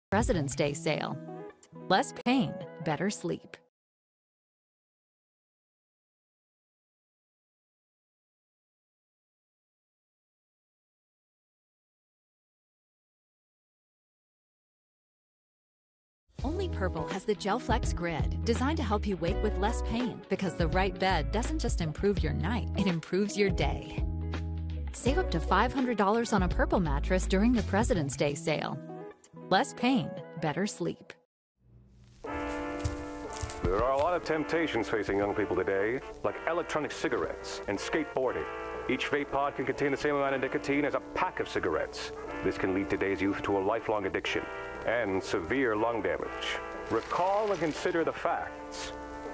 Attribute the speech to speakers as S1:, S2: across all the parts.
S1: President's Day sale. Less pain, better sleep. Only Purple has the GelFlex Grid, designed to help you wake with less pain, because the right bed doesn't just improve your night, it improves your day. Save up to $500 on a Purple mattress during the President's Day sale. Less pain, better sleep.
S2: There are a lot of temptations facing young people today, like electronic cigarettes and skateboarding. Each vape pod can contain the same amount of nicotine as a pack of cigarettes. This can lead today's youth to a lifelong addiction and severe lung damage. Recall and consider the facts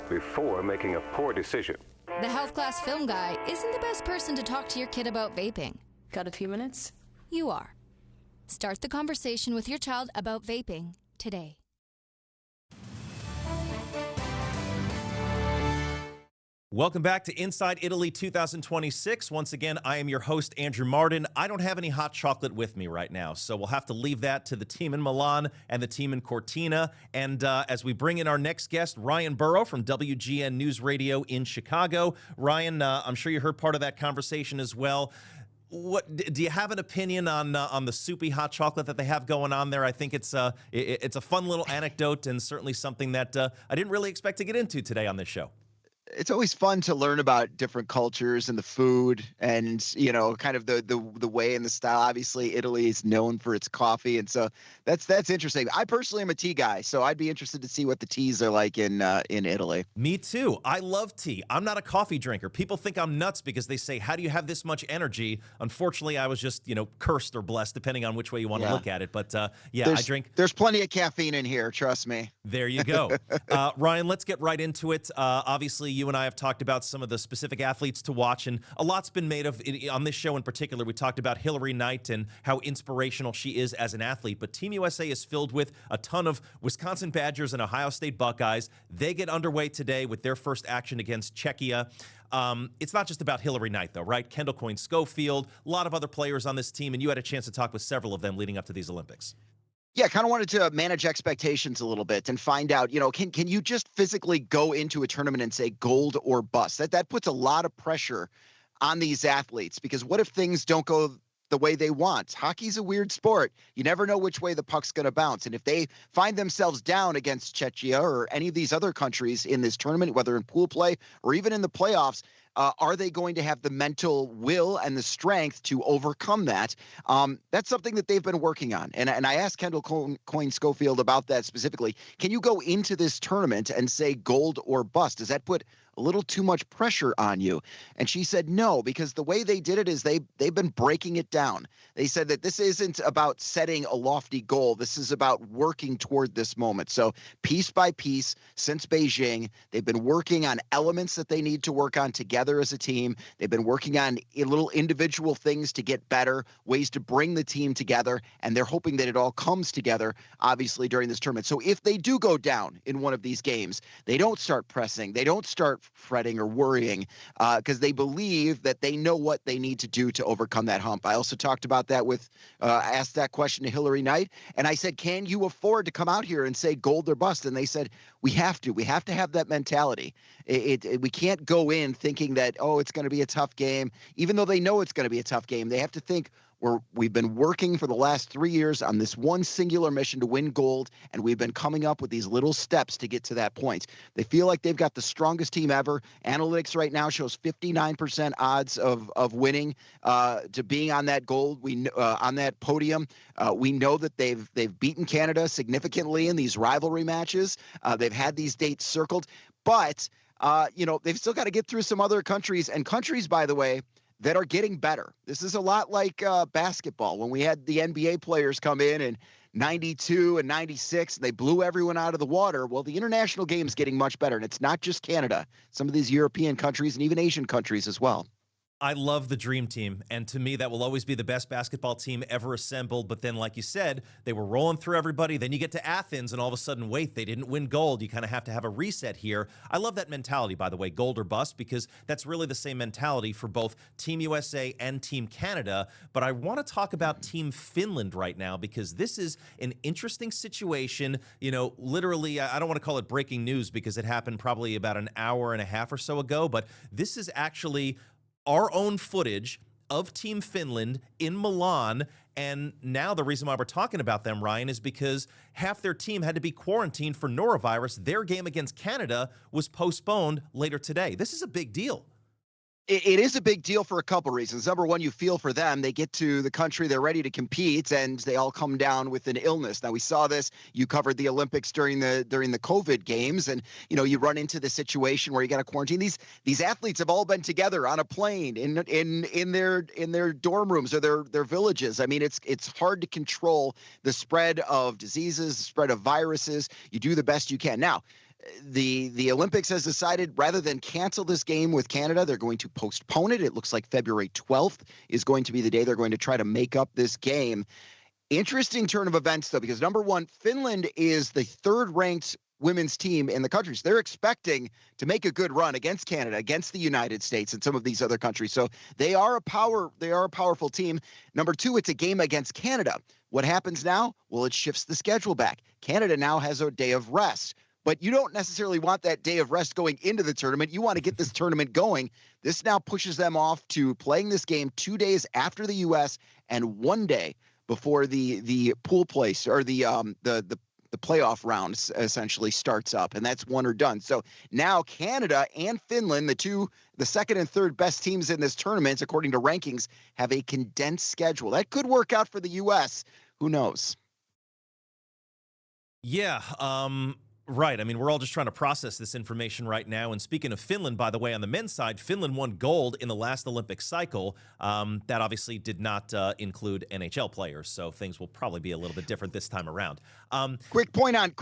S2: before making a poor decision.
S3: The health class film guy isn't the best person to talk to your kid about vaping.
S4: Got a few minutes?
S3: You are. Start the conversation with your child about vaping today.
S5: Welcome back to Inside Italy 2026. Once again, I am your host, Andrew Martin. I don't have any hot chocolate with me right now, so we'll have to leave that to the team in Milan and the team in Cortina. And as we bring in our next guest, Ryan Burrow from WGN News Radio in Chicago. Ryan, I'm sure you heard part of that conversation as well. What do you have an opinion on the soupy hot chocolate that they have going on there? I think it's a fun little anecdote and certainly something that I didn't really expect to get into today on this show.
S6: It's always fun to learn about different cultures and the food and, you know, kind of the way and the style. Obviously, Italy is known for its coffee. And so that's interesting. I personally am a tea guy, so I'd be interested to see what the teas are like in Italy.
S5: Me too. I love tea. I'm not a coffee drinker. People think I'm nuts because they say, how do you have this much energy? Unfortunately, I was just, cursed or blessed, depending on which way you want to look at it. But I drink.
S6: There's plenty of caffeine in here. Trust me.
S5: There you go. Ryan, let's get right into it. Obviously, you and I have talked about some of the specific athletes to watch, and a lot's been made of on this show in particular. We talked about Hillary Knight and how inspirational she is as an athlete, but Team USA is filled with a ton of Wisconsin Badgers and Ohio State Buckeyes. They get underway today with their first action against Czechia. It's not just about Hillary Knight, though, right? Kendall Coyne-Schofield, a lot of other players on this team, and you had a chance to talk with several of them leading up to these Olympics.
S6: Yeah, kind of wanted to manage expectations a little bit and find out, can you just physically go into a tournament and say gold or bust? That puts a lot of pressure on these athletes, because what if things don't go the way they want? Hockey's a weird sport. You never know which way the puck's going to bounce. And if they find themselves down against Czechia or any of these other countries in this tournament, whether in pool play or even in the playoffs, are they going to have the mental will and the strength to overcome that? That's something that they've been working on. And I asked Kendall Coyne-Schofield about that specifically. Can you go into this tournament and say gold or bust? Does that put a little too much pressure on you? And she said no, because the way they did it is they've been breaking it down. They said that this isn't about setting a lofty goal. This is about working toward this moment. So piece by piece, since Beijing, they've been working on elements that they need to work on together as a team. They've been working on little individual things to get better, ways to bring the team together, and they're hoping that it all comes together, obviously, during this tournament. So if they do go down in one of these games, they don't start pressing, they don't start fretting or worrying, because they believe that they know what they need to do to overcome that hump. I also talked about that asked that question to Hillary Knight, and I said, can you afford to come out here and say gold or bust? And they said, we have to have that mentality. We can't go in thinking that, it's going to be a tough game. Even though they know it's going to be a tough game, they have to think, we've been working for the last 3 years on this one singular mission to win gold, and we've been coming up with these little steps to get to that point. They feel like they've got the strongest team ever. Analytics right now shows 59% odds of winning, to being on that gold. On that podium. We know that they've beaten Canada significantly in these rivalry matches. They've had these dates circled, but they've still got to get through some other countries, and countries, by the way, that are getting better. This is a lot like basketball. When we had the NBA players come in 92 and 96, they blew everyone out of the water. Well, the international game is getting much better, and it's not just Canada. Some of these European countries and even Asian countries as well.
S5: I love the dream team, and to me, that will always be the best basketball team ever assembled. But then, like you said, they were rolling through everybody. Then you get to Athens, and all of a sudden, wait, they didn't win gold. You kind of have to have a reset here. I love that mentality, by the way, gold or bust, because that's really the same mentality for both Team USA and Team Canada. But I want to talk about Team Finland right now, because this is an interesting situation. You know, literally, I don't want to call it breaking news because it happened probably about an hour and a half or so ago, but this is actually our own footage of Team Finland in Milan. And now the reason why we're talking about them, Ryan, is because half their team had to be quarantined for norovirus. Their game against Canada was postponed later today. This is a big deal.
S6: It is a big deal for a couple reasons. Number one, you feel for them. They get to the country, they're ready to compete, and they all come down with an illness. Now, we saw this. You covered the Olympics during the COVID games, and you run into the situation where you got to quarantine. These athletes have all been together on a plane in their dorm rooms or their villages. I mean, it's hard to control the spread of diseases, the spread of viruses. You do the best you can. Now, the Olympics has decided rather than cancel this game with Canada, they're going to postpone it. It looks like February 12th is going to be the day they're going to try to make up this game. Interesting turn of events, though, because number one, Finland is the third-ranked women's team in the country. So they're expecting to make a good run against Canada, against the United States and some of these other countries. So they are a powerful team. Number two, it's a game against Canada. What happens now? Well, it shifts the schedule back. Canada now has a day of rest. But you don't necessarily want that day of rest going into the tournament. You want to get this tournament going. This now pushes them off to playing this game 2 days after the U.S. and 1 day before the pool place or the playoff round essentially starts up, and that's one or done. So now Canada and Finland, the second and third best teams in this tournament, according to rankings, have a condensed schedule. That could work out for the U.S. Who knows?
S5: Yeah. Right. I mean, we're all just trying to process this information right now. And speaking of Finland, by the way, on the men's side, Finland won gold in the last Olympic cycle. That obviously did not include NHL players, so things will probably be a little bit different this time around.
S6: Quick point on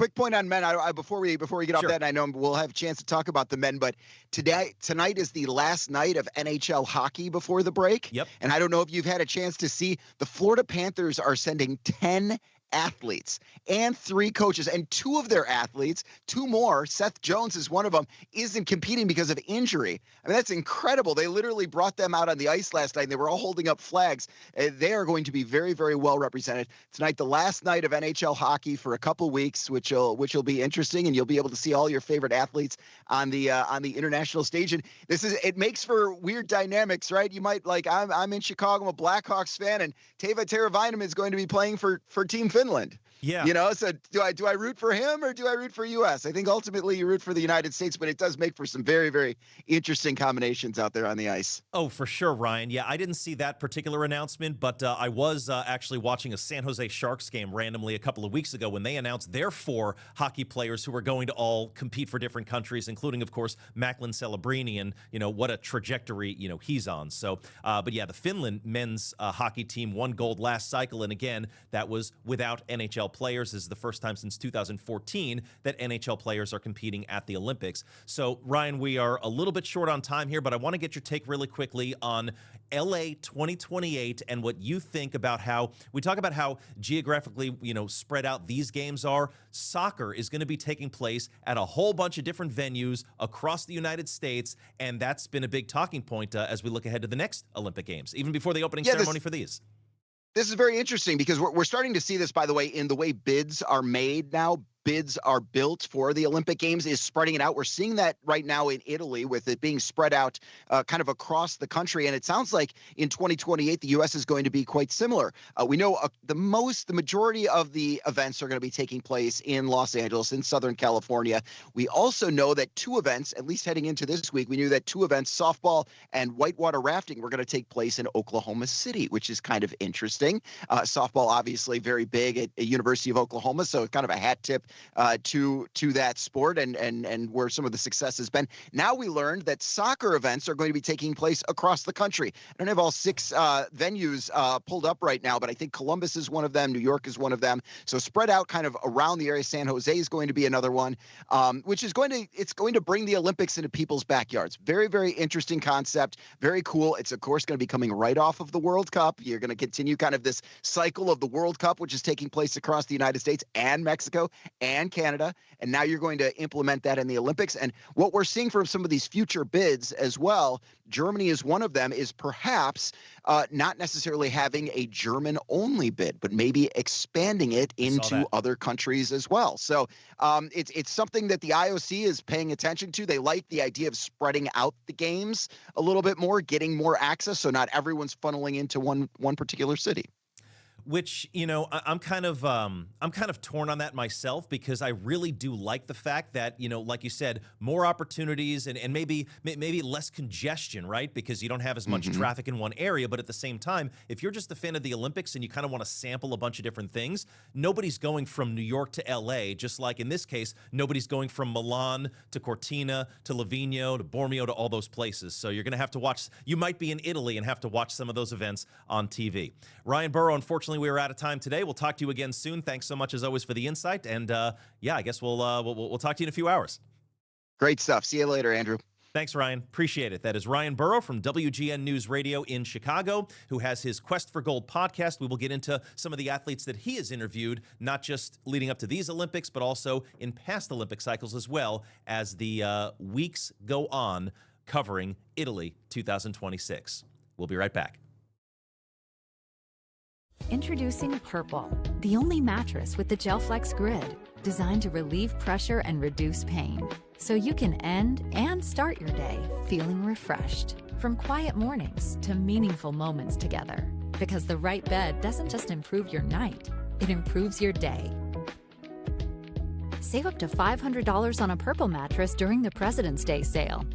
S6: men. Before we get off
S5: Sure.
S6: that, and I know we'll have a chance to talk about the men, but tonight is the last night of NHL hockey before the break.
S5: Yep.
S6: And I don't know if you've had a chance to see, the Florida Panthers are sending 10 athletes and 3 coaches, and 2 of their athletes, 2 more, Seth Jones is one of them, isn't competing because of injury. I mean, that's incredible. They literally brought them out on the ice last night, and they were all holding up flags. They are going to be very, very well represented tonight. The last night of NHL hockey for a couple weeks, which will be interesting, and you'll be able to see all your favorite athletes on the international stage. And it makes for weird dynamics, right? You might I'm in Chicago, I'm a Blackhawks fan, and Teuvo Teravainen is going to be playing for Team Finland.
S5: Yeah.
S6: So do I root for him or do I root for U.S.? I think ultimately you root for the United States, but it does make for some very, very interesting combinations out there on the ice.
S5: Oh, for sure, Ryan. Yeah, I didn't see that particular announcement, but I was actually watching a San Jose Sharks game randomly a couple of weeks ago when they announced their 4 hockey players who were going to all compete for different countries, including, of course, Macklin Celebrini, and, what a trajectory, he's on. So, but yeah, the Finland men's hockey team won gold last cycle, and again, that was without NHL players. This is the first time since 2014 that NHL players are competing at the Olympics. So, Ryan, we are a little bit short on time here, but I want to get your take really quickly on LA 2028 and what you think about how we talk about how geographically, spread out these games are. Soccer is going to be taking place at a whole bunch of different venues across the United States, and that's been a big talking point as we look ahead to the next Olympic Games, even before the opening ceremony for these.
S6: This is very interesting because we're starting to see this, by the way, in the way bids are made now. Bids are built for the Olympic Games is spreading it out. We're seeing that right now in Italy with it being spread out kind of across the country. And it sounds like in 2028, the U.S. is going to be quite similar. We know the majority of the events are going to be taking place in Los Angeles, in Southern California. We also know that 2 events, at least heading into this week, we knew that 2 events, softball and whitewater rafting, were going to take place in Oklahoma City, which is kind of interesting. Softball, obviously, very big at University of Oklahoma. So kind of a hat tip to that sport and where some of the success has been. Now we learned that soccer events are going to be taking place across the country. I don't have all 6 venues pulled up right now, but I think Columbus is one of them. New York is one of them. So spread out kind of around the area. San Jose is going to be another one, which is going to bring the Olympics into people's backyards. Very, very interesting concept. Very cool. It's, of course, going to be coming right off of the World Cup. You're going to continue kind of this cycle of the World Cup, which is taking place across the United States and Mexico and Canada. And now you're going to implement that in the Olympics. And what we're seeing from some of these future bids as well, Germany is one of them, is perhaps not necessarily having a German-only bid, but maybe expanding it into other countries as well. So it's something that the IOC is paying attention to. They like the idea of spreading out the games a little bit more, getting more access, so not everyone's funneling into one particular city.
S5: Which, you know, I'm kind of torn on that myself, because I really do like the fact that, you know, like you said, more opportunities and maybe less congestion, right? Because you don't have as much traffic in one area. But at the same time, if you're just a fan of the Olympics and you kind of want to sample a bunch of different things, nobody's going from New York to LA, just like in this case, nobody's going from Milan to Cortina to Livigno to Bormio to all those places. So you're going to have to watch, you might be in Italy and have to watch some of those events on TV. Ryan Burrow, unfortunately, we are out of time today. We'll talk to you again soon. Thanks so much, as always, for the insight. And yeah, I guess we'll talk to you in a few hours.
S6: Great stuff. See you later, Andrew.
S5: Thanks, Ryan. Appreciate it. That is Ryan Burrow from WGN News Radio in Chicago, who has his Quest for Gold podcast. We will get into some of the athletes that he has interviewed, not just leading up to these Olympics, but also in past Olympic cycles as well, as the weeks go on covering Italy 2026. We'll be right back.
S1: Introducing Purple, the only mattress with the GelFlex Grid, designed to relieve pressure and reduce pain, so you can end and start your day feeling refreshed. From quiet mornings to meaningful moments together, because the right bed doesn't just improve your night, it improves your day. Save up to $500 on a Purple mattress during the President's Day sale.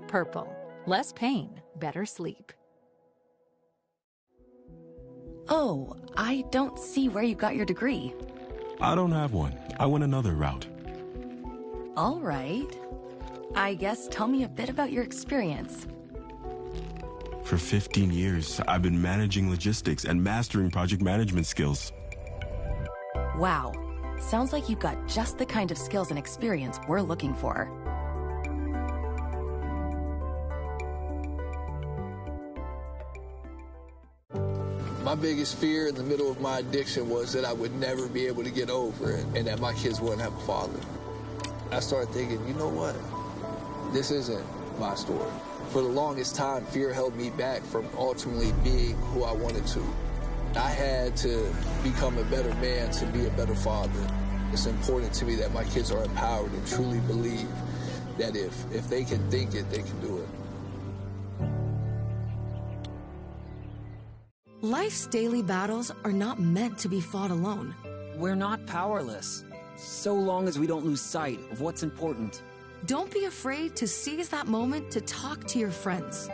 S1: Purple, less pain, better sleep.
S4: Oh, I don't see where you got your degree.
S7: I don't have one. I went another route.
S4: All right. I guess tell me a bit about your experience.
S7: For 15 years, I've been managing logistics and mastering project management skills.
S4: Wow. Sounds like you've got just the kind of skills and experience we're looking for.
S8: My biggest fear in the middle of my addiction was that I would never be able to get over it and that my kids wouldn't have a father. I started thinking, you know what? This isn't my story. For the longest time, fear held me back from ultimately being who I wanted to. I had to become a better man to be a better father. It's important to me that my kids are empowered and truly believe that if they can think it, they can do it.
S9: Life's daily battles are not meant to be fought alone.
S10: We're not powerless, so long as we don't lose sight of what's important.
S9: Don't be afraid to seize that moment to talk to your friends.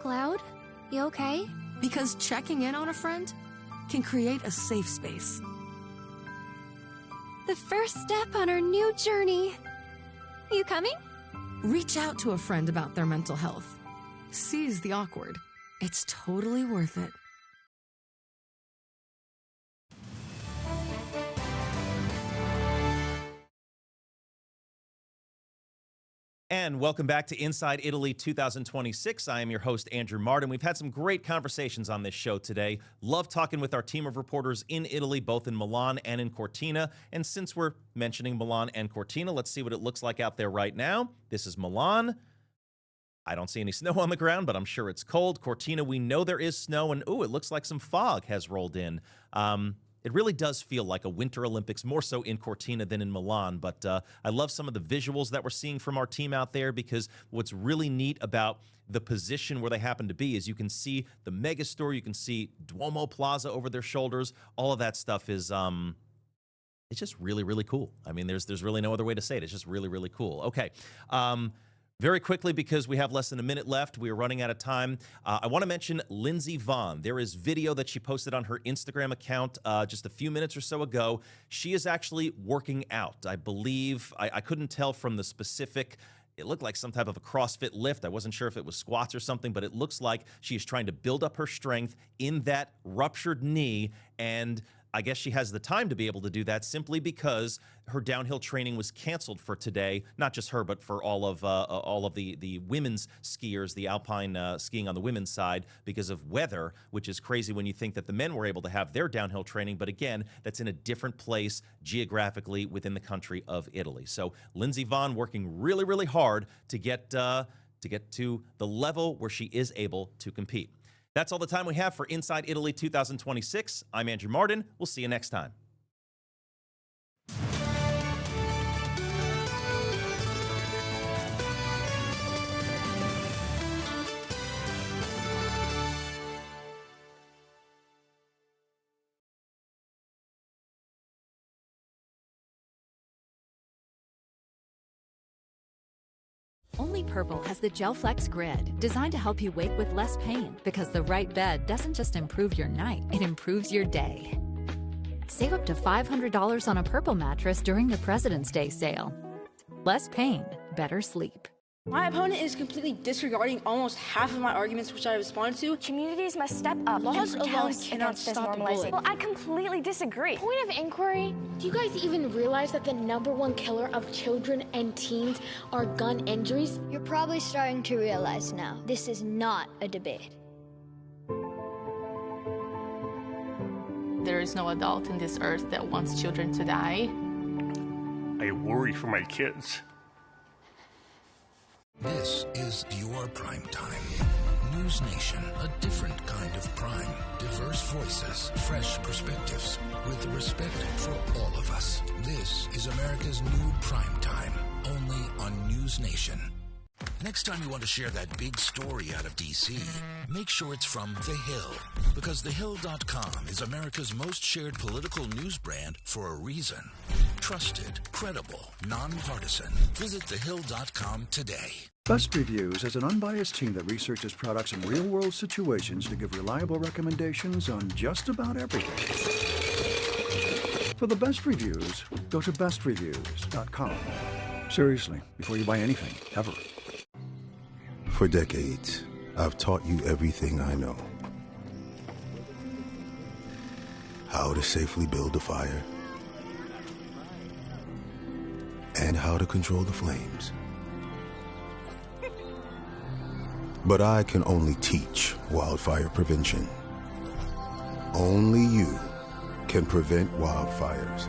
S11: Cloud, you okay?
S9: Because checking in on a friend can create a safe space.
S11: The first step on our new journey. You coming?
S9: Reach out to a friend about their mental health. Seize the awkward. It's totally worth it.
S5: And welcome back to Inside Italy 2026. I am your host, Andrew Martin. We've had some great conversations on this show today. Love talking with our team of reporters in Italy, both in Milan and in Cortina. And since we're mentioning Milan and Cortina, let's see what it looks like out there right now. This is Milan. I don't see any snow on the ground, but I'm sure it's cold. Cortina, we know there is snow, and ooh, it looks like some fog has rolled in. It really does feel like a Winter Olympics, more so in Cortina than in Milan. But I love some of the visuals that we're seeing from our team out there, because what's really neat about the position where they happen to be is you can see the Megastore, you can see Duomo Plaza over their shoulders. All of that stuff is it's just really, really cool. I mean, there's really no other way to say it. It's just really, really cool. Okay. Very quickly, because we have less than a minute left, we are running out of time. I want to mention Lindsey Vonn. There is video that she posted on her Instagram account just a few minutes or so ago. She is actually working out. I believe, I couldn't tell from the specific. It looked like some type of a CrossFit lift. I wasn't sure if it was squats or something, but it looks like she is trying to build up her strength in that ruptured knee, and I guess she has the time to be able to do that simply because her downhill training was canceled for today. Not just her, but for all of the women's skiers, the alpine skiing on the women's side, because of weather, which is crazy when you think that the men were able to have their downhill training. But again, that's in a different place geographically within the country of Italy. So Lindsey Vonn working really, really hard to get to the level where she is able to compete. That's all the time we have for Inside Italy 2026. I'm Andrew Martin. We'll see you next time.
S1: Only Purple has the GelFlex Grid, designed to help you wake with less pain, because the right bed doesn't just improve your night, it improves your day. Save up to $500 on a Purple mattress during the President's Day sale. Less pain, better sleep.
S12: My opponent is completely disregarding almost half of my arguments which I responded to.
S13: Communities must step up
S12: Laws
S13: and
S12: alone
S13: protest
S12: cannot
S13: against this
S12: stop a bullet.
S13: normalizing.
S14: Well, I completely disagree.
S15: Point of inquiry, do you guys even realize that the #1 killer of children and teens are gun injuries?
S16: You're probably starting to realize now, this is not a debate.
S17: There is no adult in this earth that wants children to die.
S18: I worry for my kids.
S19: This is your prime time. News Nation, a different kind of prime. Diverse voices, fresh perspectives, with respect for all of us. This is America's new prime time, only on News Nation. Next time you want to share that big story out of D.C., make sure it's from The Hill, because TheHill.com is America's most shared political news brand for a reason. Trusted, credible, nonpartisan. Visit TheHill.com today.
S20: Best Reviews is an unbiased team that researches products in real-world situations to give reliable recommendations on just about everything. For the best reviews, go to bestreviews.com. Seriously, before you buy anything, ever.
S21: For decades, I've taught you everything I know. How to safely build a fire, and how to control the flames. But I can only teach wildfire prevention. Only you can prevent wildfires.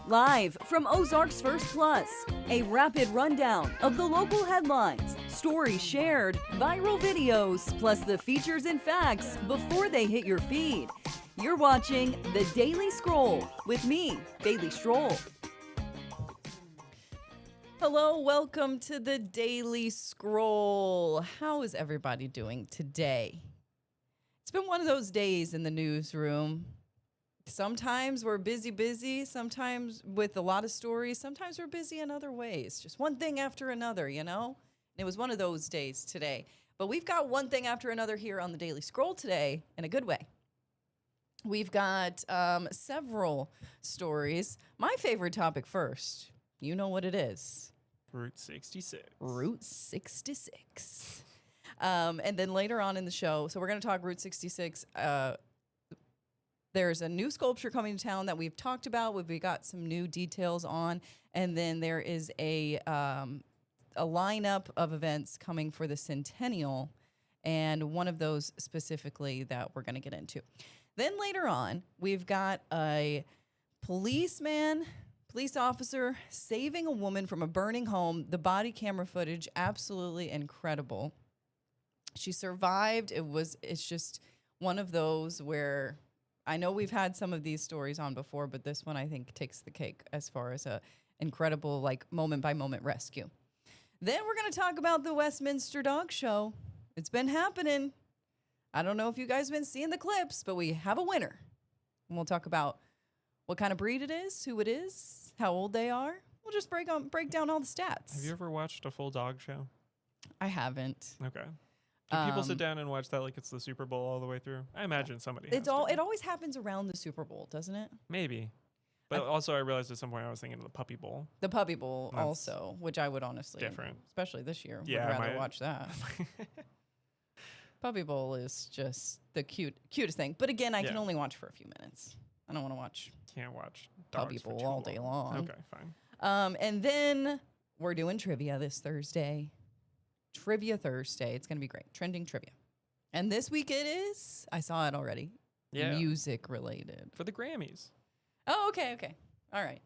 S22: Live from Ozarks First Plus, a rapid rundown of the local headlines, stories shared, viral videos, plus the features and facts before they hit your feed. You're watching The Daily Scroll with me, Bailey Stroll.
S23: Hello, welcome to The Daily Scroll. How is everybody doing today? It's been one of those days in the newsroom. Sometimes we're busy, sometimes with a lot of stories. Sometimes we're busy in other ways. Just one thing after another, you know? And it was one of those days today. But we've got one thing after another here on the Daily Scroll today in a good way. We've got several stories. My favorite topic first. You know what it is.
S24: Route 66.
S23: Route 66. And then later on in the show, so we're going to talk Route 66. There's a new sculpture coming to town that we've talked about. We got some new details on. And then there is a lineup of events coming for the Centennial, and one of those specifically that we're going to get into. Then later on, we've got a police officer saving a woman from a burning home. The body camera footage, absolutely incredible. She survived. It's just one of those where I know we've had some of these stories on before, but this one I think takes the cake as far as a incredible like moment by moment rescue. Then we're going to talk about the Westminster Dog Show. It's been happening. I don't know if you guys have been seeing the clips, but we have a winner. And we'll talk about what kind of breed it is, who it is, how old they are. We'll just break down all the stats.
S2: Have you ever watched a full dog show?
S23: I haven't.
S2: Okay. Do people sit down and watch that like it's the Super Bowl all the way through? I imagine somebody.
S23: It always happens around the Super Bowl, doesn't it?
S2: Maybe. But also, I realized at some point I was thinking of the Puppy Bowl.
S23: The Puppy Bowl also, which I would honestly,
S2: different,
S23: especially this year,
S2: yeah,
S23: would rather watch that. Puppy Bowl is just the cutest thing. But again, I can only watch for a few minutes. I don't want to watch.
S2: Can't watch
S23: Puppy Bowl all day long.
S2: Okay, fine.
S23: And then we're doing trivia this Thursday. Trivia Thursday. It's going to be great. Trending trivia. And this week it is, I saw it already, music related.
S2: For the Grammys.
S23: Oh, okay. All right.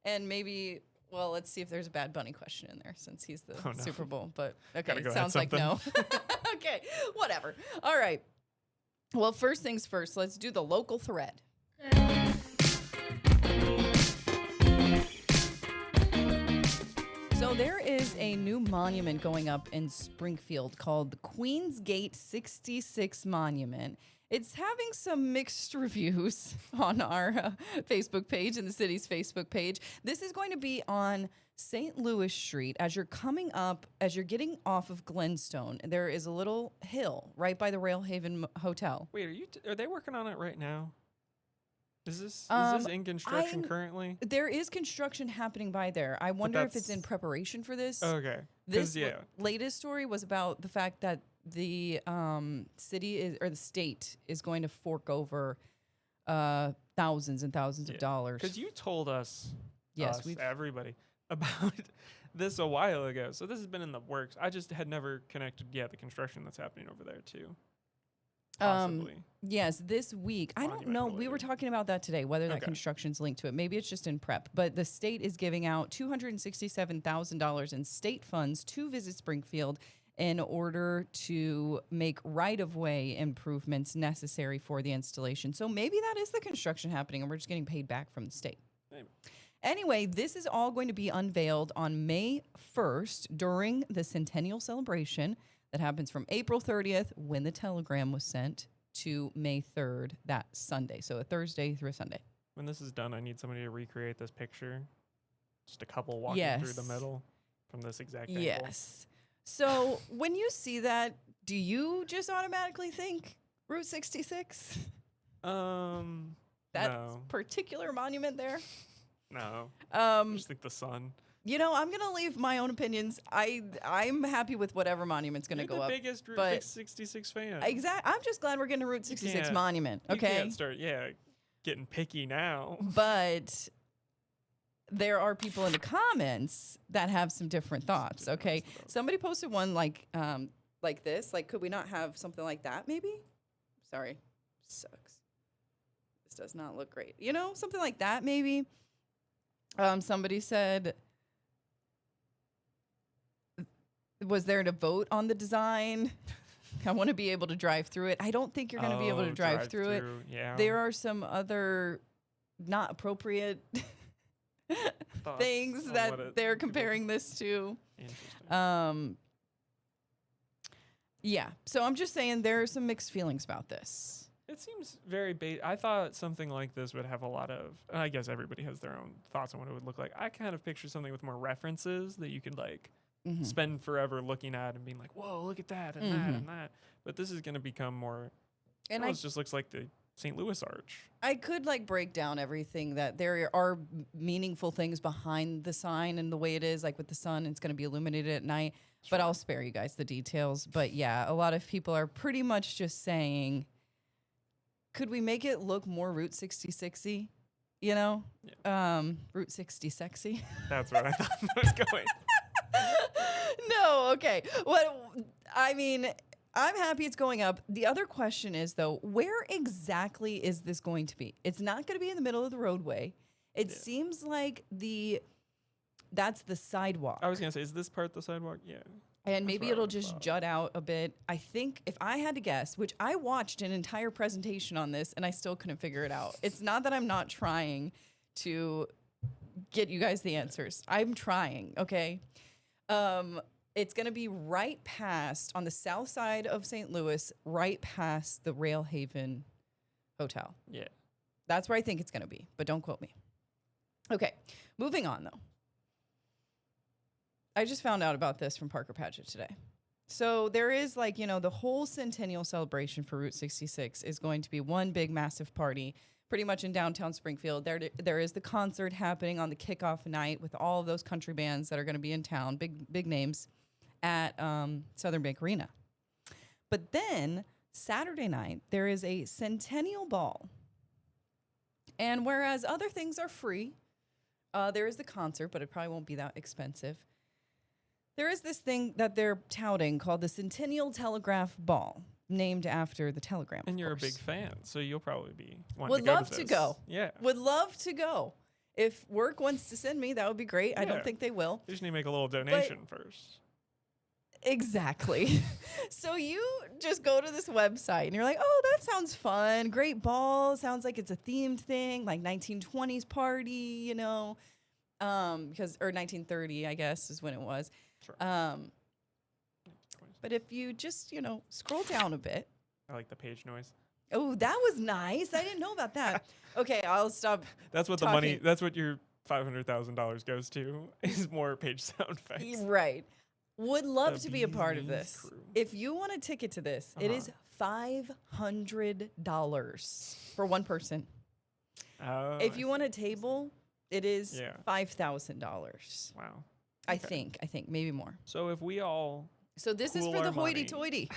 S23: And maybe, well, let's see if there's a Bad Bunny question in there since he's the Super Bowl. But okay, sounds like no. Okay, whatever. All right. Well, first things first, let's do the local thread. So there is a new monument going up in Springfield called the Queens Gate 66 Monument. It's having some mixed reviews on our Facebook page and the city's Facebook page. This is going to be on St. Louis Street. As you're getting off of Glenstone, there is a little hill right by the Railhaven Hotel.
S2: Wait, are they working on it right now? Is this in construction currently?
S23: There is construction happening by there. I wonder if it's in preparation for this.
S2: Okay.
S23: This latest story was about the fact that the the state is going to fork over thousands and thousands of dollars.
S2: Because you told us,
S23: yes,
S2: everybody, about this a while ago. So this has been in the works. I just had never connected the construction that's happening over there too. Possibly.
S23: Yes, this week. I don't know. We were talking about that today, whether that construction's linked to it. Maybe it's just in prep. But the state is giving out $267,000 in state funds to Visit Springfield in order to make right-of-way improvements necessary for the installation. So maybe that is the construction happening, and we're just getting paid back from the state.
S2: Maybe.
S23: Anyway, this is all going to be unveiled on May 1st during the Centennial Celebration that happens from April 30th, when the telegram was sent, to May 3rd, that Sunday. So a Thursday through a Sunday.
S2: When this is done, I need somebody to recreate this picture. Just a couple walking through the middle from this exact angle.
S23: Yes. So when you see that, do you just automatically think Route 66? That particular monument there?
S2: No. I just think the sun.
S23: You know, I'm going to leave my own opinions. I'm happy with whatever monument's going to go up.
S2: You're the biggest Route 66 fan.
S23: Exactly. I'm just glad we're getting a Route 66 monument. Okay.
S2: You can't start, getting picky now.
S23: But there are people in the comments that have some different thoughts. Okay. Somebody posted one like this. Like, could we not have something like that? Maybe. Sorry. Sucks. This does not look great. You know, something like that. Maybe. Somebody said, was there a vote on the design? I want to be able to drive through it. I don't think you're going to be able to drive through it.
S2: Yeah.
S23: There are some other not appropriate things that they're comparing this to.
S2: Interesting.
S23: Yeah. So I'm just saying there are some mixed feelings about this.
S2: It seems very I thought something like this would have a lot of, I guess everybody has their own thoughts on what it would look like. I kind of picture something with more references that you could spend forever looking at and being like, whoa, look at that and that and that. But this is going to become more, it just looks like the St. Louis Arch.
S23: I could break down everything that there are meaningful things behind the sign and the way it is, like with the sun, it's going to be illuminated at night. Sure. But I'll spare you guys the details. But yeah, a lot of people are pretty much just saying, could we make it look more Route 66-y? You know? Yeah. Route 60 sexy.
S2: That's where I thought I was going.
S23: No, okay. I'm happy it's going up. The other question is, though, where exactly is this going to be? It's not going to be in the middle of the roadway. It seems like the That's the sidewalk.
S2: I was gonna say, is this part the sidewalk? Yeah.
S23: And maybe it'll just jut out a bit. I think if I had to guess, which I watched an entire presentation on this and I still couldn't figure it out. It's not that I'm not trying to get you guys the answers. I'm trying, okay? It's going to be right past, on the south side of St. Louis, right past the Rail Haven Hotel.
S2: Yeah.
S23: That's where I think it's going to be, but don't quote me. Okay, moving on, though. I just found out about this from Parker Padgett today. So there is like, you know, the whole centennial celebration for Route 66 is going to be one big massive party pretty much in downtown Springfield. There is the concert happening on the kickoff night with all of those country bands that are going to be in town, big names, at Southern Bank Arena. But then Saturday night, there is a centennial ball. And whereas other things are free, there is the concert, but it probably won't be that expensive. There is this thing that they're touting called the Centennial Telegraph Ball, named after the telegram.
S2: And you're
S23: course.
S2: a big fan, so you'll probably be wanting
S23: Would
S2: to go
S23: love
S2: to
S23: to
S2: this.
S23: go.
S2: Yeah.
S23: Would love to go. If work wants to send me, that would be great. I
S2: Yeah.
S23: don't think they will.
S2: You just need to make a little donation first.
S23: Exactly. So you just go to this website and you're like, oh, that sounds fun. Great ball. Sounds like it's a themed thing, like 1920s party, you know, or 1930, I guess, is when it was.
S2: Sure.
S23: But if you just, you know, scroll down a bit.
S2: I like the page noise.
S23: Oh, that was nice. I didn't know about that. Okay, I'll stop.
S2: That's what
S23: talking.
S2: the money, that's what your $500,000 goes to, is more page sound effects.
S23: Right. Would love
S2: The
S23: to be a part of
S2: Bees
S23: this.
S2: crew.
S23: If you want a ticket to this, it is $500 for one person. If you want a table, it is $5,000.
S2: Wow.
S23: I think, maybe more.
S2: So if we all
S23: So this is
S2: pool
S23: for the
S2: our money-
S23: hoity-toity.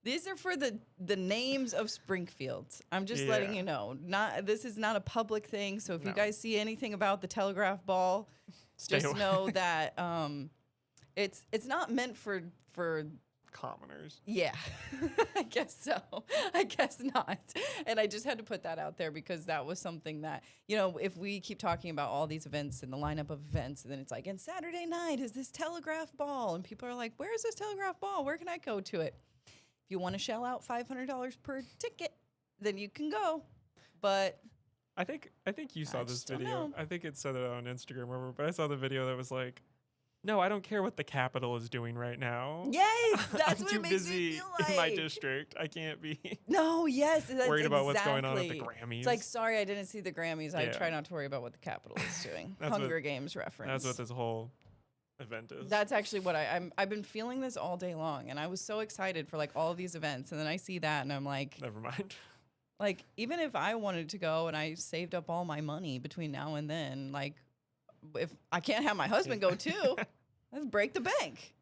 S23: These are for the names of Springfield. I'm just letting you know. This is not a public thing. So if you guys see anything about the Telegraph Ball,
S2: Stay
S23: just
S2: away.
S23: know that it's not meant for
S2: commoners.
S23: Yeah, I guess so. I guess not. And I just had to put that out there because that was something that, you know, if we keep talking about all these events and the lineup of events, and then it's like, and Saturday night is this Telegraph Ball. And people are like, where is this Telegraph Ball? Where can I go to it? If you want to shell out $500 per ticket, then you can go. But
S2: I think you saw this
S23: just don't
S2: video.
S23: know.
S2: I think it said it on Instagram or whatever, but I saw the video that was like, no, I don't care what the Capitol is doing right now.
S23: Yes, that's
S2: I'm
S23: what
S2: too
S23: it makes
S2: busy
S23: me feel like.
S2: in my district. I can't be
S23: No, yes. That's
S2: worried about what's going on at the
S23: exactly.
S2: Grammys.
S23: It's like, sorry, I didn't see the Grammys. I
S2: Yeah.
S23: try not to worry about what the Capitol is doing.
S2: That's
S23: Hunger
S2: what-
S23: Games reference.
S2: That's what this whole event is.
S23: That's actually what I've been feeling this all day long, and I was so excited for like all of these events, and then I see that, and I'm like,
S2: never mind.
S23: Like even if I wanted to go and I saved up all my money between now and then, like if I can't have my husband go too, let's break the bank.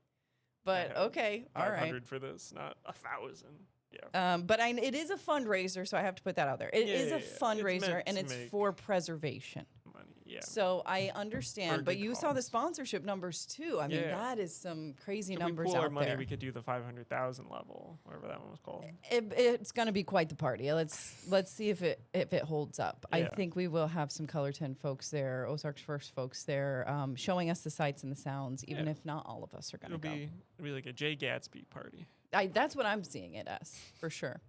S23: But okay, all right.
S2: 500 for this, not 1,000. Yeah.
S23: But it is a fundraiser, so I have to put that out there. It is a
S2: It's
S23: fundraiser,
S2: meant
S23: and
S2: to
S23: it's
S2: make
S23: for preservation.
S2: money. Yeah.
S23: So I understand,
S2: For a
S23: but
S2: good
S23: you saw the sponsorship numbers too. I mean,
S2: Yeah.
S23: that is some crazy
S2: If
S23: numbers
S2: we pool
S23: out
S2: our money,
S23: there.
S2: we could do the 500,000 level, whatever that one was called.
S23: It's going to be quite the party. Let's see if it holds up. I
S2: Yeah.
S23: think we will have some Color 10 folks there, Ozarks First folks there, showing us the sights and the sounds, even
S2: Yeah.
S23: if not all of us are going to
S2: It'll
S23: go.
S2: be like a Jay Gatsby party.
S23: That's what I'm seeing it as, for sure.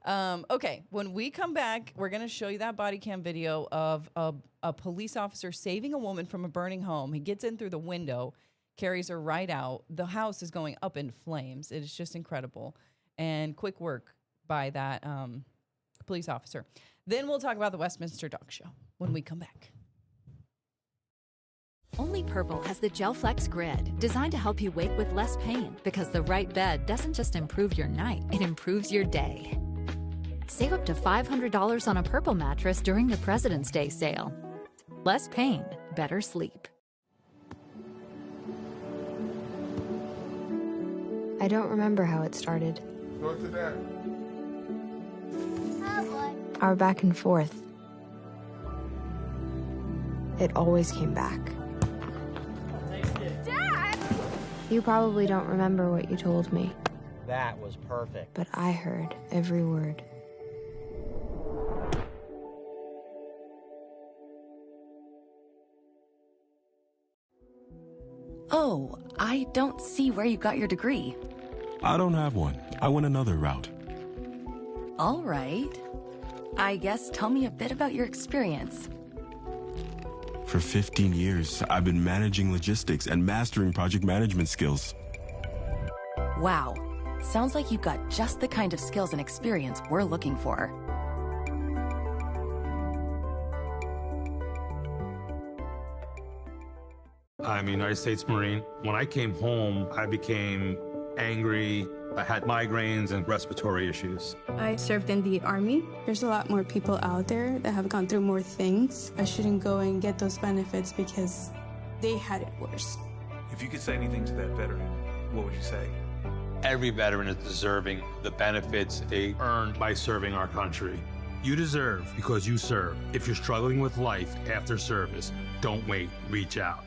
S23: Okay, when we come back, we're going to show you that body cam video of a police officer saving a woman from a burning home. He gets in through the window, carries her right out. The house is going up in flames. It is just incredible. And quick work by that police officer. Then we'll talk about the Westminster Dog Show when we come back.
S1: Only Purple has the GelFlex Grid, designed to help you wake with less pain, because the right bed doesn't just improve your night, it improves your day. Save up to $500 on a Purple mattress during the President's Day sale. Less pain, better sleep.
S3: I don't remember how it started.
S13: Go to that.
S3: Our back and forth. It always came back.
S13: Dad!
S3: You probably don't remember what you told me,
S14: That was perfect.
S3: but I heard every word.
S4: Oh, I don't see where you got your degree.
S6: I don't have one. I went another route.
S4: All right. I guess tell me a bit about your experience.
S6: For 15 years, I've been managing logistics and mastering project management skills.
S4: Wow. Sounds like you've got just the kind of skills and experience we're looking for.
S7: I'm a United States Marine. When I came home, I became angry. I had migraines and respiratory issues.
S13: I served in the Army. There's a lot more people out there that have gone through more things. I shouldn't go and get those benefits because they had it worse.
S24: If you could say anything to that veteran, what would you say?
S7: Every veteran is deserving the benefits they earned by serving our country. You deserve because you serve. If you're struggling with life after service, don't wait, reach out.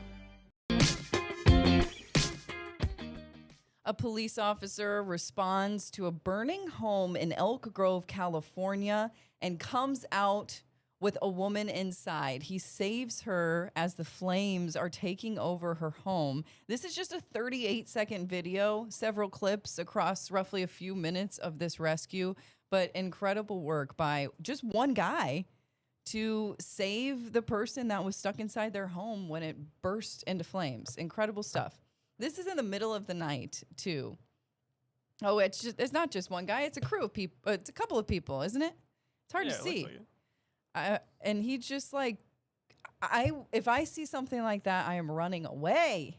S23: A police officer responds to a burning home in Elk Grove, California, and comes out with a woman inside. He saves her as the flames are taking over her home. This is just a 38-second video, several clips across roughly a few minutes of this rescue, but incredible work by just one guy to save the person that was stuck inside their home when it burst into flames. Incredible stuff. This is in the middle of the night, too. Oh, it's not just one guy. It's a crew of people. It's a couple of people, isn't it? It's hard to see. Like and he's just like, if I see something like that, I am running away.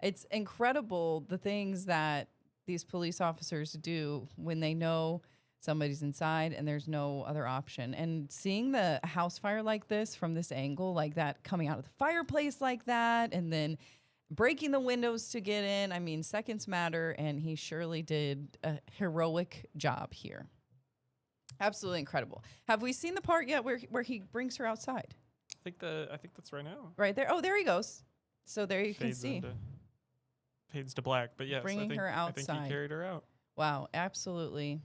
S23: It's incredible the things that these police officers do when they know somebody's inside and there's no other option. And seeing the house fire like this from this angle, like that, coming out of the fireplace like that, and then breaking the windows to get in. I mean, seconds matter, and he surely did a heroic job here. Absolutely incredible. Have we seen the part yet where he brings her outside?
S2: I think that's right now.
S23: Right there. Oh, there he goes. So there you can see.
S2: Fades to black, but yes,
S23: bringing her outside.
S2: I think he carried her out.
S23: Wow, absolutely.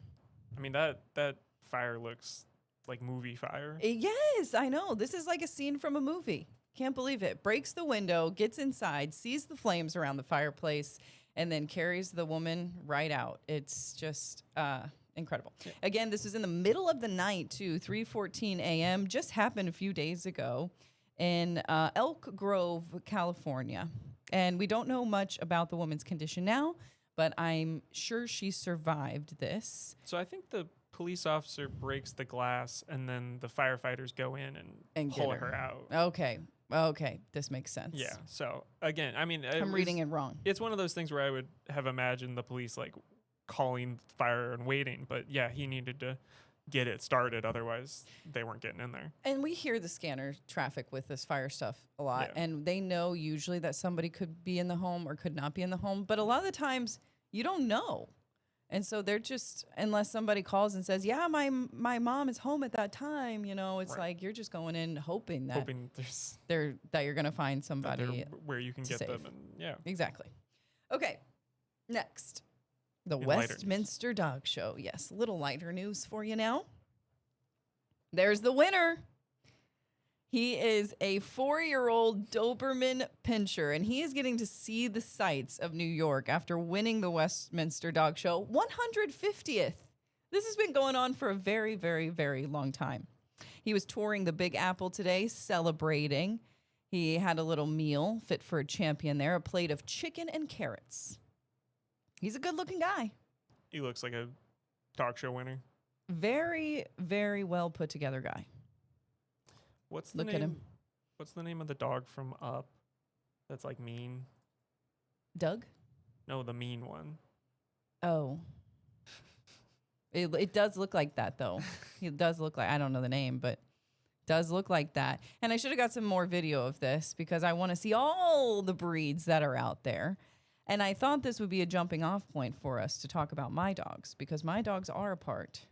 S2: I mean, that fire looks like movie fire.
S23: Yes, I know. This is like a scene from a movie. Can't believe it. Breaks the window, gets inside, sees the flames around the fireplace, and then carries the woman right out. It's just incredible. Yeah. Again, this was in the middle of the night, too, 3:14 a.m. Just happened a few days ago in Elk Grove, California. And we don't know much about the woman's condition now, but I'm sure she survived this.
S2: So I think the police officer breaks the glass, and then the firefighters go in and pull her out.
S23: Okay, this makes sense.
S2: Yeah. So again, I mean,
S23: I'm reading it wrong.
S2: It's one of those things where I would have imagined the police like calling fire and waiting, but yeah, he needed to get it started, otherwise they weren't getting in there.
S23: And we hear the scanner traffic with this fire stuff a lot, and they know usually that somebody could be in the home or could not be in the home, but a lot of the times you don't know. And so they're just, unless somebody calls and says, yeah, my mom is home at that time, you know, it's like you're just going in hoping that you're going to find somebody
S2: where you can get them. And yeah,
S23: exactly. Okay, next, the Westminster Dog Show. Yes, a little lighter news for you now. There's the winner. He is a 4-year-old Doberman Pinscher, and he is getting to see the sights of New York after winning the Westminster Dog Show 150th. This has been going on for a very, very, very long time. He was touring the Big Apple today, celebrating. He had a little meal fit for a champion there, a plate of chicken and carrots. He's a good-looking guy.
S2: He looks like a dog show winner.
S23: Very, very well put together guy.
S2: What's the name of the dog from Up that's like mean?
S23: Doug?
S2: No, the mean one.
S23: Oh. It does look like that, though. It does look like, I don't know the name, but does look like that. And I should have got some more video of this because I want to see all the breeds that are out there. And I thought this would be a jumping off point for us to talk about my dogs, because my dogs are a part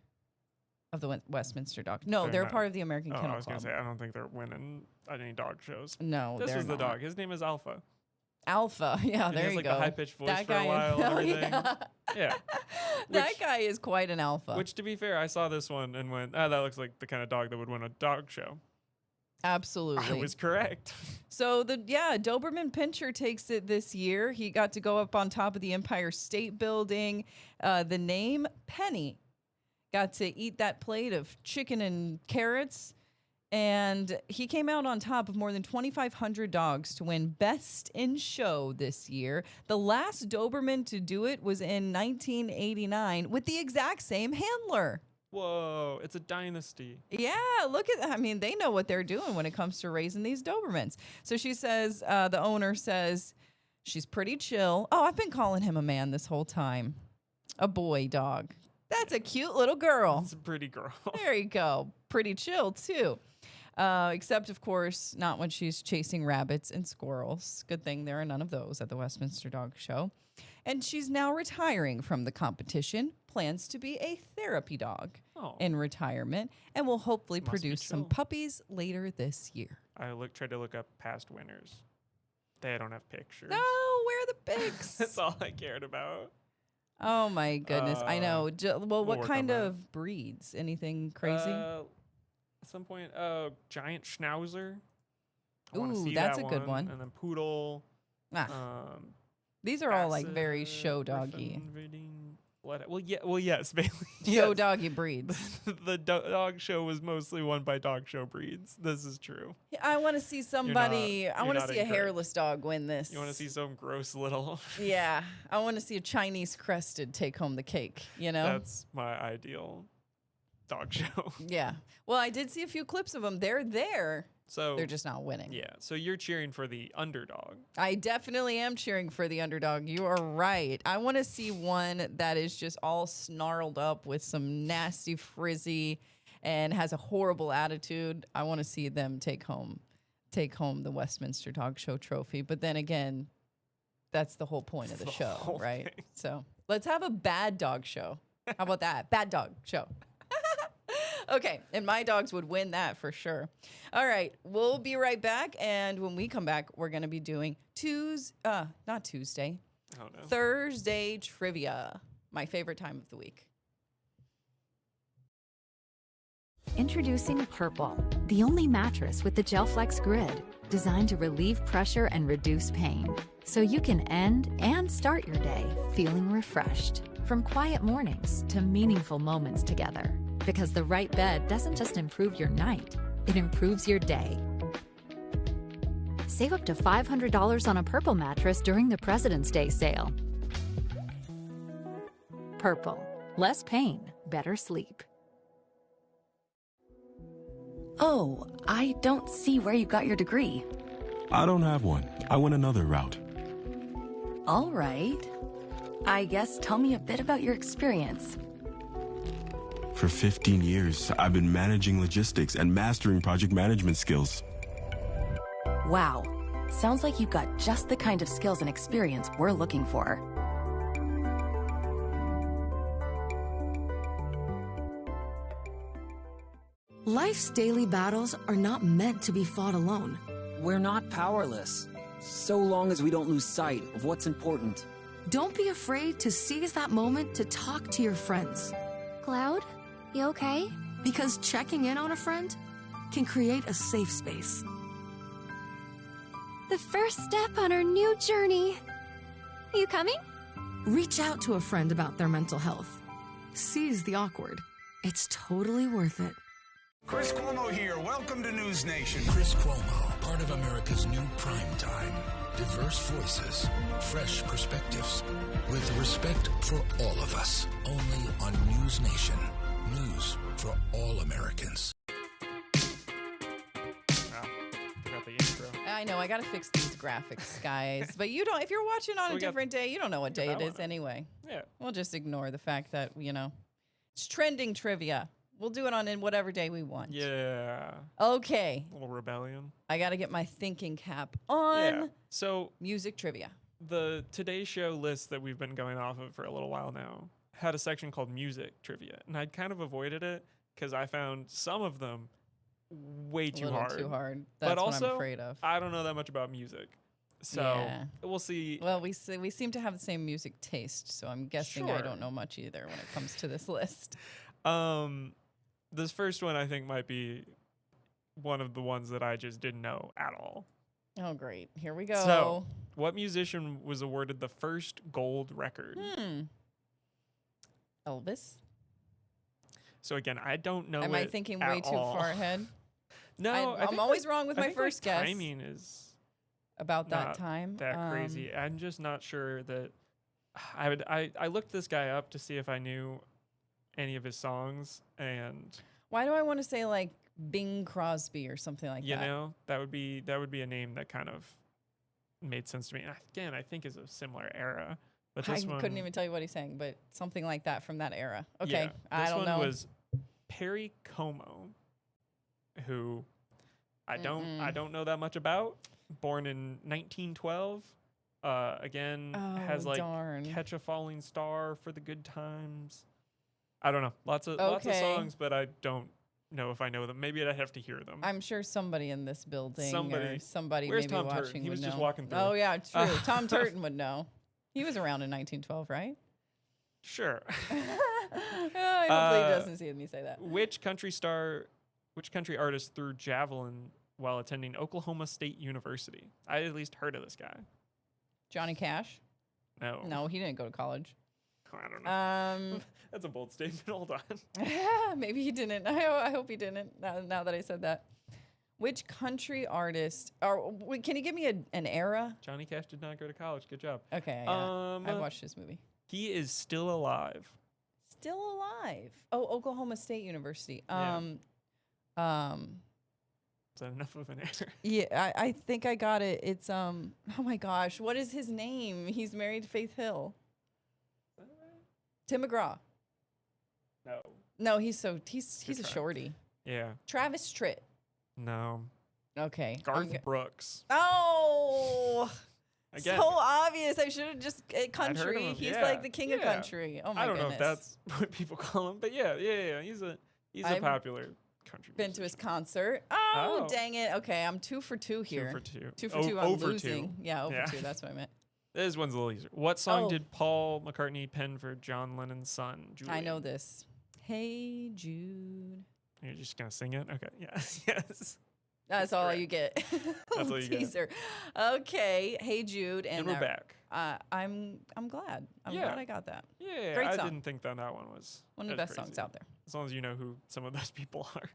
S23: of the Westminster Dog. No, they're part of the American Kennel Club.
S2: I was going to say, I don't think they're winning at any dog shows.
S23: No,
S2: this was the dog. His name is Alpha.
S23: Alpha, yeah, there you go.
S2: He has like the high-pitched voice for a while and everything. Yeah.
S23: That guy is quite an alpha.
S2: Which, to be fair, I saw this one and went, that looks like the kind of dog that would win a dog show.
S23: Absolutely.
S2: I was correct.
S23: So Doberman Pinscher takes it this year. He got to go up on top of the Empire State Building. The name Penny got to eat that plate of chicken and carrots. And he came out on top of more than 2,500 dogs to win Best in Show this year. The last Doberman to do it was in 1989 with the exact same handler.
S2: Whoa, it's a dynasty.
S23: Yeah, look at that. I mean, they know what they're doing when it comes to raising these Dobermans. So she says, the owner says, she's pretty chill. Oh, I've been calling him a man this whole time. A boy dog. That's a cute little girl.
S2: It's a pretty girl.
S23: There you go. Pretty chill, too. Except, of course, not when she's chasing rabbits and squirrels. Good thing there are none of those at the Westminster Dog Show. And she's now retiring from the competition, plans to be a therapy dog in retirement, and will hopefully produce some puppies later this year.
S2: I tried to look up past winners. They don't have pictures.
S23: No, where are the pics?
S2: That's all I cared about.
S23: Oh, my goodness. I know. Well, what kind of breeds? Anything crazy?
S2: At some point, giant schnauzer.
S23: Ooh, that's a good one.
S2: And then poodle.
S23: These are all like very show doggy.
S2: Well, yes, basically.
S23: Show doggy breeds.
S2: The dog show was mostly won by dog show breeds. This is true.
S23: I want to see somebody. I want to see a hairless dog win this.
S2: You want to see some gross little.
S23: Yeah, I want to see a Chinese crested take home the cake. You know,
S2: that's my ideal dog show.
S23: Yeah. Well, I did see a few clips of them. They're there.
S2: So
S23: they're just not winning.
S2: Yeah. So you're cheering for the underdog.
S23: I definitely am cheering for the underdog. You are right. I want to see one that is just all snarled up with some nasty frizzy and has a horrible attitude. I want to see them take home the Westminster Dog Show trophy. But then again, that's the whole point of the show, right? Thing. So let's have a bad dog show. How about that? Bad dog show. Okay, and my dogs would win that for sure. All right, we'll be right back, and when we come back, we're going to be doing Thursday trivia, my favorite time of the week.
S1: Introducing Purple, the only mattress with the GelFlex Grid, designed to relieve pressure and reduce pain, so you can end and start your day feeling refreshed. From quiet mornings to meaningful moments together. Because the right bed doesn't just improve your night, it improves your day. Save up to $500 on a Purple mattress during the President's Day sale. Purple. Less pain, better sleep.
S4: Oh, I don't see where you got your degree.
S6: I don't have one. I went another route.
S4: All right. I guess tell me a bit about your experience.
S6: For 15 years, I've been managing logistics and mastering project management skills.
S4: Wow. Sounds like you've got just the kind of skills and experience we're looking for.
S8: Life's daily battles are not meant to be fought alone.
S9: We're not powerless, so long as we don't lose sight of what's important.
S8: Don't be afraid to seize that moment to talk to your friends.
S16: Cloud? You okay?
S8: Because checking in on a friend can create a safe space.
S16: The first step on our new journey. You coming?
S8: Reach out to a friend about their mental health. Seize the awkward. It's totally worth it.
S10: Chris Cuomo here. Welcome to News Nation.
S19: Chris Cuomo, part of America's new prime time. Diverse voices, fresh perspectives, with respect for all of us. Only on News Nation. News for all Americans.
S2: Forgot the intro.
S23: I know, I gotta fix these graphics, guys. But you don't, if you're watching on a different day, you don't know what day it is anyway.
S2: Yeah.
S23: We'll just ignore the fact that, it's trending trivia. We'll do it on in whatever day we want.
S2: Yeah.
S23: Okay.
S2: A little rebellion.
S23: I gotta get my thinking cap on.
S2: Yeah. So
S23: music trivia.
S2: The Today Show list that we've been going off of for a little while now had a section called music trivia, and I'd kind of avoided it because I found some of them way too hard.
S23: Too hard. That's
S2: but also,
S23: what I'm afraid of.
S2: I don't know that much about music, so we'll see.
S23: Well, we seem to have the same music taste, so I'm guessing I don't know much either when it comes to this list.
S2: This first one I think might be one of the ones that I just didn't know at all.
S23: Oh, great. Here we go.
S2: So, what musician was awarded the first gold record?
S23: Elvis.
S2: So again, I don't know.
S23: Am I thinking way too far ahead?
S2: No,
S23: I'm always wrong with my first guess.
S2: Timing is
S23: about that time.
S2: That crazy. I'm just not sure that I looked this guy up to see if I knew any of his songs, and
S23: why do I want to say like Bing Crosby or something like that?
S2: You know, that would be a name that kind of made sense to me. And again, I think is a similar era. But this one
S23: couldn't even tell you what he's saying, but something like that from that era. Okay,
S2: yeah,
S23: I don't know.
S2: This one was Perry Como, who I don't know that much about. Born in 1912. Again, has like Catch a Falling Star, For the Good Times. I don't know. Lots of songs, but I don't know if I know them. Maybe I'd have to hear them.
S23: I'm sure somebody in this building or somebody
S2: Where's
S23: maybe
S2: Tom
S23: watching
S2: Turton? He
S23: would
S2: was
S23: know.
S2: just walking through.
S23: Oh yeah, true. Tom Turton would know. He was around in 1912, right?
S2: Sure.
S23: I hopefully he doesn't see me say that.
S2: Which country artist threw javelin while attending Oklahoma State University? I at least heard of this guy.
S23: Johnny Cash?
S2: No.
S23: No, he didn't go to college.
S2: I don't know. That's a bold statement. Hold on.
S23: Maybe he didn't. I hope he didn't. Now that I said that. Which country artist, or can you give me an era?
S2: Johnny Cash did not go to college. Good job.
S23: Okay, yeah. I watched this movie.
S2: He is still alive.
S23: Still alive? Oh, Oklahoma State University.
S2: Yeah. Is that enough of an error?
S23: Yeah, I think I got it. It's oh my gosh, what is his name? He's married to Faith Hill. Tim McGraw. No, he's a shorty.
S2: Yeah.
S23: Travis Tritt.
S2: No.
S23: Okay.
S2: Garth Brooks.
S23: Oh.
S2: Again,
S23: so obvious. I should have just country. He's
S2: yeah.
S23: like the king of country. Oh my goodness.
S2: I don't know if that's what people call him, but yeah. He's a popular country
S23: been to his concert. Oh, dang it. Okay, I'm 2 for 2 here.
S2: 2 for 2.
S23: 2 for 2. I'm losing. Yeah, over 2. That's what I meant.
S2: This one's a little easier. What song did Paul McCartney pen for John Lennon's son, Julian?
S23: I know this. Hey Jude.
S2: You're just gonna sing it? Okay. Yes.
S23: That's all you get.
S2: That's all you
S23: teaser. Get. Okay. Hey Jude, and
S2: we're back.
S23: I'm glad. I'm glad I got that.
S2: Yeah.
S23: Great song.
S2: I didn't think that one was
S23: one of the best songs out there.
S2: As long as you know who some of those people are.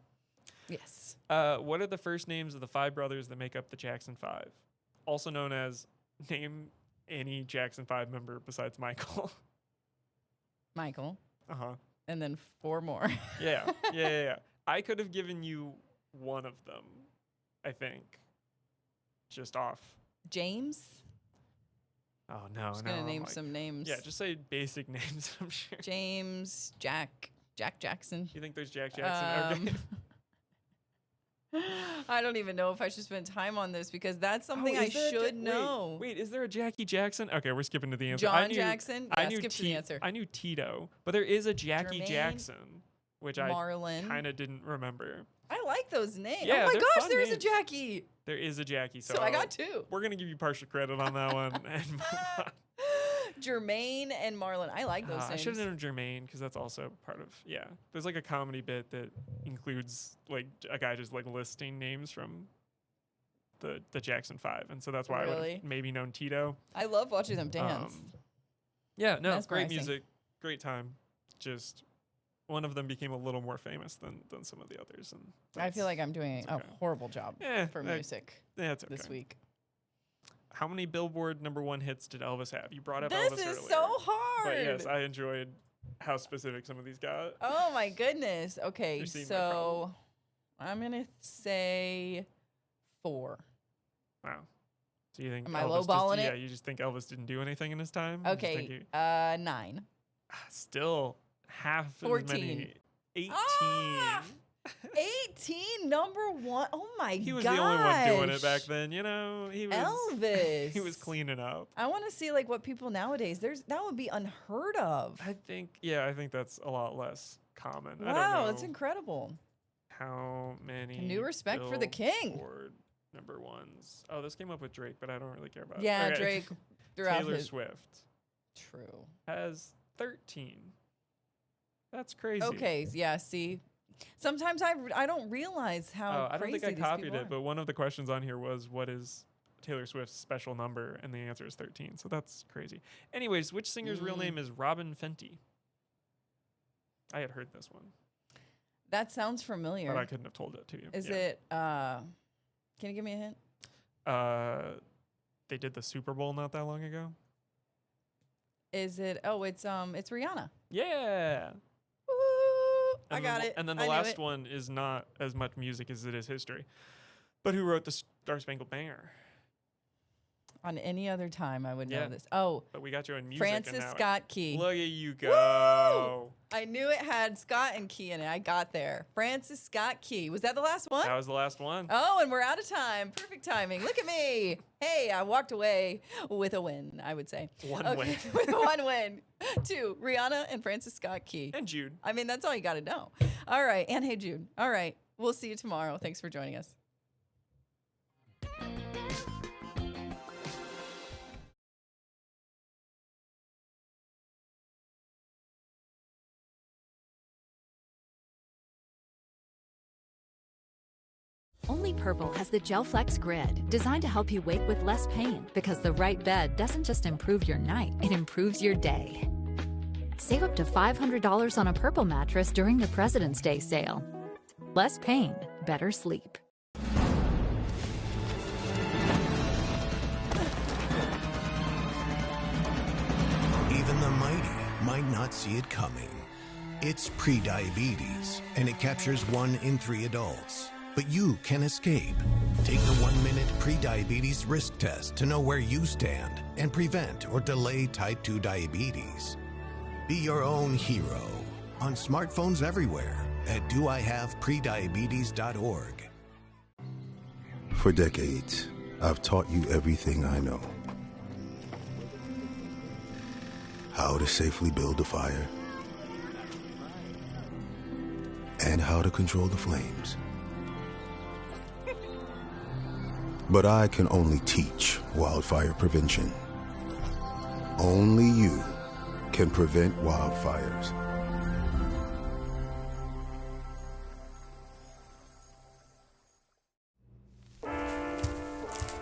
S23: Yes.
S2: What are the first names of the 5 brothers that make up the Jackson 5? Also known as name any Jackson 5 member besides Michael.
S23: Michael.
S2: Uh-huh.
S23: And then 4 more.
S2: Yeah. I could have given you one of them, I think. Just off.
S23: James?
S2: Oh, no.
S23: I'm just going to name some names.
S2: Yeah, just say basic names, I'm sure.
S23: James, Jack Jackson.
S2: You think there's Jack Jackson? Okay.
S23: I don't even know if I should spend time on this because that's something I should know.
S2: Wait, is there a Jackie Jackson? Okay, we're skipping to the answer.
S23: John Jackson?
S2: I knew
S23: skip to the answer.
S2: I knew Tito, but there is a Jackie Jackson, which
S23: Marlon.
S2: I kind of didn't remember.
S23: I like those names.
S2: Yeah,
S23: oh my gosh, there's
S2: names.
S23: a Jackie.
S2: There is a Jackie. So
S23: I got 2.
S2: We're going to give you partial credit on that one. And move on.
S23: Jermaine and Marlon. I like those names.
S2: I should have known Jermaine because that's also part of, There's like a comedy bit that includes like a guy just like listing names from the Jackson 5. And so that's why I would have maybe known Tito.
S23: I love watching them dance.
S2: Great music, great time. Just one of them became a little more famous than some of the others. And
S23: I feel like I'm doing a horrible job for music this week.
S2: How many Billboard #1 hits did Elvis have? You brought up
S23: Elvis
S2: earlier.
S23: This is so hard.
S2: But yes, I enjoyed how specific some of these got.
S23: Oh my goodness. Okay, so I'm going to say 4.
S2: Wow. So you think
S23: Am I lowballing it?
S2: Yeah, you just think Elvis didn't do anything in his time?
S23: Okay, 9.
S2: Still half
S23: 14.
S2: as many. 18.
S23: 18, #1. Oh my god.
S2: He was the only one doing it back then, you know. He was
S23: Elvis.
S2: He was cleaning up.
S23: I want to see like what people nowadays. That would be unheard of.
S2: I think that's a lot less common.
S23: Wow,
S2: I don't know
S23: that's incredible.
S2: How many?
S23: New respect for the king.
S2: #1s. Oh, this came up with Drake, but I don't really care about it.
S23: Yeah, Drake throughout
S2: Taylor Swift.
S23: True.
S2: Has 13. That's crazy.
S23: Okay, yeah, see. Sometimes I don't realize how
S2: I don't
S23: crazy
S2: think I
S23: these
S2: copied
S23: people
S2: it, but one of the questions on here was, what is Taylor Swift's special number? And the answer is 13. So that's crazy. Anyways, which singer's real name is Robin Fenty? I had heard this one.
S23: That sounds familiar.
S2: But I couldn't have told it to you.
S23: Is it, can you give me a hint?
S2: They did the Super Bowl not that long ago.
S23: Is it, it's Rihanna.
S2: Yeah.
S23: I got it.
S2: And then the last one is not as much music as it is history. But who wrote the Star Spangled Banner?
S23: On any other time, I would know this. Oh,
S2: but we got you in music.
S23: Francis Scott Key.
S2: Look at you go.
S23: Woo! I knew it had Scott and Key in it. I got there. Francis Scott Key. Was that the last one?
S2: That was the last one.
S23: Oh, and we're out of time. Perfect timing. Look at me. Hey, I walked away with a win, I would say.
S2: One win.
S23: With one win. 2, Rihanna and Francis Scott Key.
S2: And Jude.
S23: I mean, that's all you got to know. All right. And hey, Jude. All right. We'll see you tomorrow. Thanks for joining us.
S1: Only Purple has the GelFlex Grid, designed to help you wake with less pain, because the right bed doesn't just improve your night, it improves your day. Save up to $500 on a Purple mattress during the President's Day sale. Less pain, better sleep.
S19: Even the mighty might not see it coming. It's prediabetes, and it captures 1 in 3 adults. But you can escape. Take the 1-minute prediabetes risk test to know where you stand and prevent or delay type 2 diabetes. Be your own hero on smartphones everywhere at doihaveprediabetes.org.
S21: For decades, I've taught you everything I know. How to safely build a fire, and how to control the flames. But I can only teach wildfire prevention. Only you can prevent wildfires.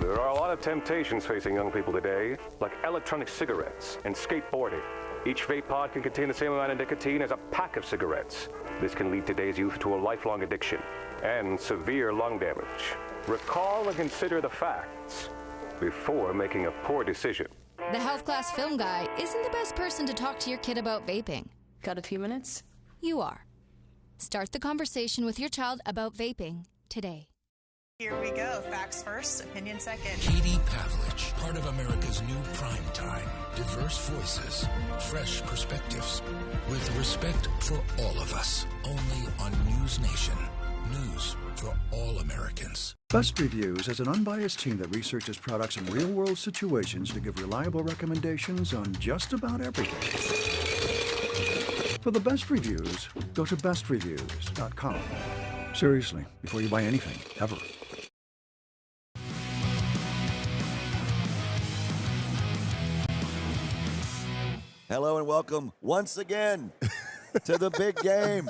S5: There are a lot of temptations facing young people today, like electronic cigarettes and skateboarding. Each vape pod can contain the same amount of nicotine as a pack of cigarettes. This can lead today's youth to a lifelong addiction and severe lung damage. Recall and consider the facts before making a poor decision.
S11: The health class film guy isn't the best person to talk to your kid about vaping.
S12: Got a few minutes?
S11: You are. Start the conversation with your child about vaping today.
S15: Here we go. Facts first, opinion second.
S19: Katie Pavlich, part of America's new prime time. Diverse voices, fresh perspectives, with respect for all of us. Only on News Nation. News for all Americans.
S20: Best Reviews is an unbiased team that researches products in real-world situations to give reliable recommendations on just about everything. For the best reviews, go to bestreviews.com. Seriously, before you buy anything, ever.
S25: Hello and welcome once again to the big game.